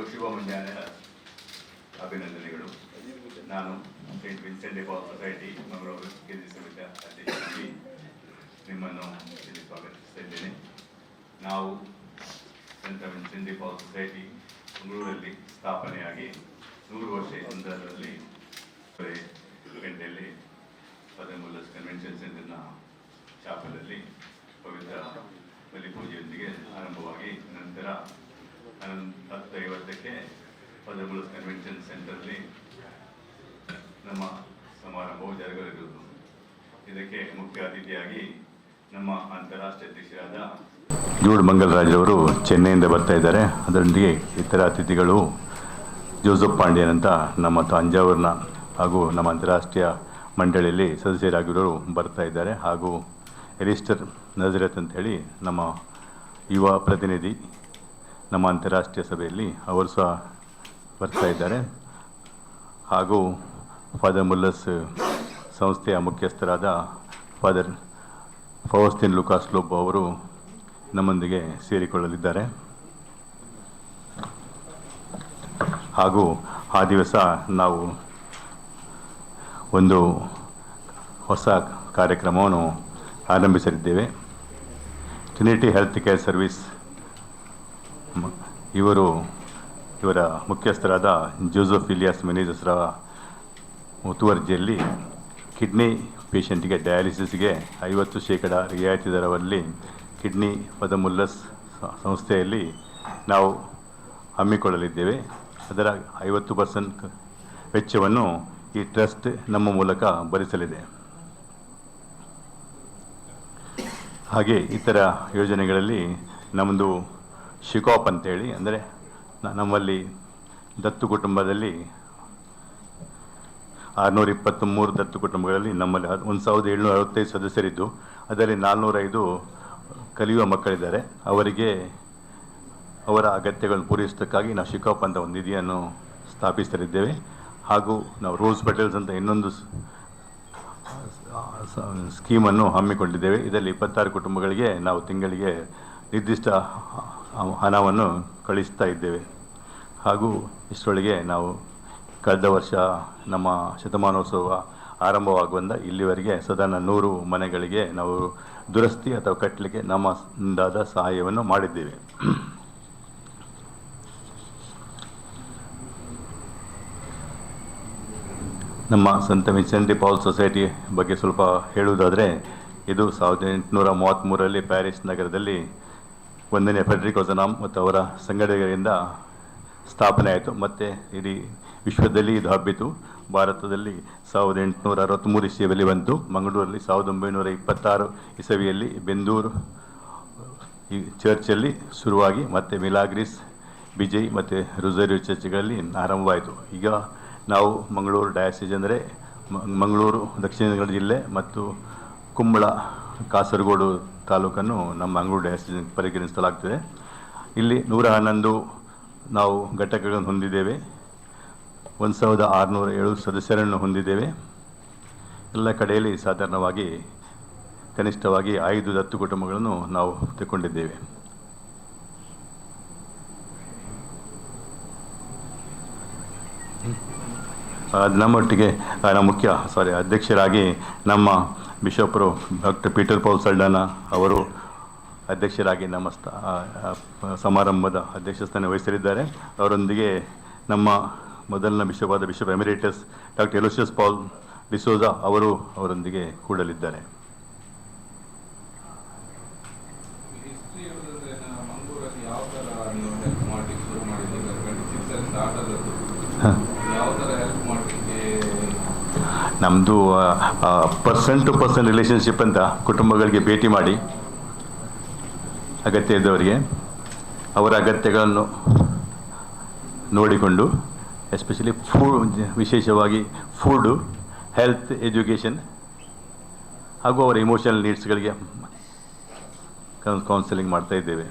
ಹಾಗೂ ಶುಭ ಮುಂಜಾನೆ ಅಭಿನಂದನೆಗಳು. ನಾನು ಸೇಂಟ್ ವಿನ್ಸೆಂಟ್ ಡೆ ಪಾಲ್ ಸೊಸೈಟಿ ಮಂಗಳೂರು ಕೇಂದ್ರ ಸಮಿತಿಯ ಅಧ್ಯಕ್ಷರಾಗಿ ನಿಮ್ಮನ್ನು ಇಲ್ಲಿ ಸ್ವಾಗತಿಸುತ್ತಿದ್ದೇನೆ. ನಾವು ಸೇಂಟ್ ವಿನ್ಸೆಂಟ್ ಡೆ ಪಾಲ್ ಸೊಸೈಟಿ ಮಂಗಳೂರಲ್ಲಿ ಸ್ಥಾಪನೆಯಾಗಿ 100 ವರ್ಷ ಸಂದರ್ಭದಲ್ಲಿ ಗಂಟೆಯಲ್ಲಿ ಪದಮುಲ್ಲಸ್ ಕನ್ವೆನ್ಷನ್ ಸೆಂಟರ್ನ ಚಾಪಲಲ್ಲಿ ಪವಿತ್ರ ಬಲಿ ಪೂಜೆಯೊಂದಿಗೆ ಆರಂಭವಾಗಿ ನಂತರ 10:50ಕ್ಕೆ ಪದಮುಲ್ಲಸ್ ಕನ್ವೆನ್ಷನ್ ಸೆಂಟರ್ಲಿ ನಮ್ಮ ಸಮಾರಂಭವು ಜರುಗಲಿರುವುದು. ಇದಕ್ಕೆ ಮುಖ್ಯ ಅತಿಥಿಯಾಗಿ ನಮ್ಮ ಅಂತಾರಾಷ್ಟ್ರೀಯ ಅಧ್ಯಕ್ಷರಾದ ಜೂಡ್ ಮಂಗಲರಾಜ್ ಅವರು ಚೆನ್ನೈಯಿಂದ ಬರ್ತಾ ಇದ್ದಾರೆ. ಅದರೊಂದಿಗೆ ಇತರ ಅತಿಥಿಗಳು ಜೋಸೆಫ್ ಪಾಂಡ್ಯನ್ ಅಂತ ನಮ್ಮ ತಂಜಾವೂರಿನ ಹಾಗೂ ನಮ್ಮ ಅಂತಾರಾಷ್ಟ್ರೀಯ ಮಂಡಳಿಯಲ್ಲಿ ಸದಸ್ಯರಾಗಿರೋರು ಬರ್ತಾ ಇದ್ದಾರೆ. ಹಾಗೂ ಎಲಿಸ್ಟರ್ ನಜರತ್ ಅಂತೇಳಿ ನಮ್ಮ ಯುವ ಪ್ರತಿನಿಧಿ ನಮ್ಮ ಅಂತಾರಾಷ್ಟ್ರೀಯ ಸಭೆಯಲ್ಲಿ ಅವರು ಸಹ ಬರ್ತಾ ಇದ್ದಾರೆ. ಹಾಗೂ ಫಾದರ್ ಮುಲ್ಲಸ್ ಸಂಸ್ಥೆಯ ಮುಖ್ಯಸ್ಥರಾದ ಫಾದರ್ ಫೌಸ್ಟಿನ್ ಲುಕಾಸ್ ಲೋಬ್ ಅವರು ನಮ್ಮೊಂದಿಗೆ ಸೇರಿಕೊಳ್ಳಲಿದ್ದಾರೆ. ಹಾಗೂ ಆ ದಿವಸ ನಾವು ಒಂದು ಹೊಸ ಕಾರ್ಯಕ್ರಮವನ್ನು ಆರಂಭಿಸಲಿದ್ದೇವೆ. ಟ್ರಿನಿಟಿ ಹೆಲ್ತ್ ಕೇರ್ ಸರ್ವಿಸ್ ಇವರ ಮುಖ್ಯಸ್ಥರಾದ ಜೋಸೆಫ್ ಇಲಿಯಾಸ್ ಮೆನೇಜಸ್ರ ಮುತುವರ್ಜಿಯಲ್ಲಿ ಕಿಡ್ನಿ ಪೇಷಂಟ್ಗೆ ಡಯಾಲಿಸಿಸ್ಗೆ 50% ರಿಯಾಯಿತಿ ದರದಲ್ಲಿ ಕಿಡ್ನಿ ಪದಮುಲ್ಲಸ್ ಸಂಸ್ಥೆಯಲ್ಲಿ ನಾವು ಹಮ್ಮಿಕೊಳ್ಳಲಿದ್ದೇವೆ. ಅದರ 50% ವೆಚ್ಚವನ್ನು ಈ ಟ್ರಸ್ಟ್ ನಮ್ಮ ಮೂಲಕ ಭರಿಸಲಿದೆ. ಹಾಗೆ ಇತರ ಯೋಜನೆಗಳಲ್ಲಿ ನಮ್ಮದು ಶಿಕಾಪ್ ಅಂತೇಳಿ, ಅಂದರೆ ನಮ್ಮಲ್ಲಿ ದತ್ತು ಕುಟುಂಬದಲ್ಲಿ 623 ದತ್ತು ಕುಟುಂಬಗಳಲ್ಲಿ ನಮ್ಮಲ್ಲಿ 1765 ಸದಸ್ಯರಿದ್ದು ಅದರಲ್ಲಿ 405 ಕಲಿಯುವ ಮಕ್ಕಳಿದ್ದಾರೆ. ಅವರಿಗೆ ಅವರ ಅಗತ್ಯಗಳನ್ನು ಪೂರೈಸೋದಕ್ಕಾಗಿ ನಾವು ಶಿಕಾಪ್ ಅಂತ ಒಂದು ನಿಧಿಯನ್ನು ಸ್ಥಾಪಿಸಲಿದ್ದೇವೆ. ಹಾಗೂ ನಾವು ರೋಸ್ ಪೆಟಲ್ಸ್ ಅಂತ ಇನ್ನೊಂದು ಸ್ಕೀಮನ್ನು ಹಮ್ಮಿಕೊಂಡಿದ್ದೇವೆ. ಇದರಲ್ಲಿ 26 ಕುಟುಂಬಗಳಿಗೆ ನಾವು ತಿಂಗಳಿಗೆ ನಿರ್ದಿಷ್ಟ ಹಣವನ್ನು ಕಳಿಸ್ತಾ ಇದ್ದೇವೆ. ಹಾಗೂ ಇಷ್ಟರೊಳಗೆ ನಾವು ಕಳೆದ ವರ್ಷ ನಮ್ಮ ಶತಮಾನೋತ್ಸವ ಆರಂಭವಾಗುವಂದ ಇಲ್ಲಿವರೆಗೆ ಸಾಧಾರಣ 100 ಮನೆಗಳಿಗೆ ನಾವು ದುರಸ್ತಿ ಅಥವಾ ಕಟ್ಟಲಿಕ್ಕೆ ನಮ್ಮಿಂದಾದ ಸಹಾಯವನ್ನು ಮಾಡಿದ್ದೇವೆ. ನಮ್ಮ ಸಂತ ವಿನ್ಸೆಂಟ್ ಡೆ ಪಾಲ್ ಸೊಸೈಟಿ ಬಗ್ಗೆ ಸ್ವಲ್ಪ ಹೇಳುವುದಾದರೆ, ಇದು 1833ರಲ್ಲಿ ಪ್ಯಾರಿಸ್ ನಗರದಲ್ಲಿ 1ನೇ ಫೆಡ್ರಿಕ್ ಒಜನಾಮ್ ಮತ್ತು ಅವರ ಸಂಘಟಕರಿಂದ ಸ್ಥಾಪನೆ ಆಯಿತು. ಮತ್ತು ಇಡೀ ವಿಶ್ವದಲ್ಲಿ ಇದು ಹಬ್ಬಿತು. ಭಾರತದಲ್ಲಿ 1863 ಇಸವಿಯಲ್ಲಿ ಬಂತು. ಮಂಗಳೂರಲ್ಲಿ 1926 ಇಸವಿಯಲ್ಲಿ ಬೆಂದೂರು ಈ ಚರ್ಚಲ್ಲಿ ಶುರುವಾಗಿ ಮತ್ತು ಮಿಲಾಗ್ರಿಸ್, ಬಿಜಯ್ ಮತ್ತು ರುಜೇರಿಯೋ ಚರ್ಚ್ಗಳಲ್ಲಿ ಆರಂಭವಾಯಿತು. ಈಗ ನಾವು ಮಂಗಳೂರು ಡಯಾಸಿಸ್ ಅಂದರೆ ಮಂಗಳೂರು ದಕ್ಷಿಣ ಕನ್ನಡ ಜಿಲ್ಲೆ ಮತ್ತು ಕುಂಬಳ ಕಾಸರಗೋಡು ತಾಲೂಕನ್ನು ನಮ್ಮ ಮಂಗಳೂರು ಡಯಾಸಿಸ್ ಪರಿಗಣಿಸಲಾಗ್ತದೆ. ಇಲ್ಲಿ 111 ನಾವು ಘಟಕಗಳನ್ನು ಹೊಂದಿದ್ದೇವೆ. 1607 ಸದಸ್ಯರನ್ನು ಹೊಂದಿದ್ದೇವೆ. ಎಲ್ಲ ಕಡೆಯಲ್ಲಿ ಸಾಧಾರಣವಾಗಿ ಕನಿಷ್ಠವಾಗಿ 5 ದತ್ತು ಕುಟುಂಬಗಳನ್ನು ನಾವು ತೆಕ್ಕೊಂಡಿದ್ದೇವೆ. ನಮ್ಮೊಟ್ಟಿಗೆ ಅಧ್ಯಕ್ಷರಾಗಿ ನಮ್ಮ ಬಿಷಪ್ರು ಡಾಕ್ಟರ್ ಪೀಟರ್ ಪೌಲ್ ಸಲ್ಡಾನ ಅವರು ಅಧ್ಯಕ್ಷರಾಗಿ ನಮ್ಮ ಸಮಾರಂಭದ ಅಧ್ಯಕ್ಷ ಸ್ಥಾನ ವಹಿಸಲಿದ್ದಾರೆ. ಅವರೊಂದಿಗೆ ನಮ್ಮ ಮೊದಲನೇ bishop emeritus doctor Aloysius Paul D'Souza ಅವರೊಂದಿಗೆ ಕೂಡಲಿದ್ದಾರೆ. ನಮ್ಮದು ಪರ್ಸನ್ ಟು ಪರ್ಸನ್ ರಿಲೇಷನ್ಶಿಪ್ ಅಂತ ಕುಟುಂಬಗಳಿಗೆ ಭೇಟಿ ಮಾಡಿ ಅಗತ್ಯ ಇದ್ದವರಿಗೆ ಅವರ ಅಗತ್ಯಗಳನ್ನು ನೋಡಿಕೊಂಡು, ಎಸ್ಪೆಷಲಿ ವಿಶೇಷವಾಗಿ ಫುಡ್ಡು, ಹೆಲ್ತ್, ಎಜುಕೇಷನ್ ಹಾಗೂ ಅವರ ಇಮೋಷನಲ್ ನೀಡ್ಸ್ಗಳಿಗೆ ಕೌನ್ಸಿಲಿಂಗ್ ಮಾಡ್ತಾ ಇದ್ದೇವೆ.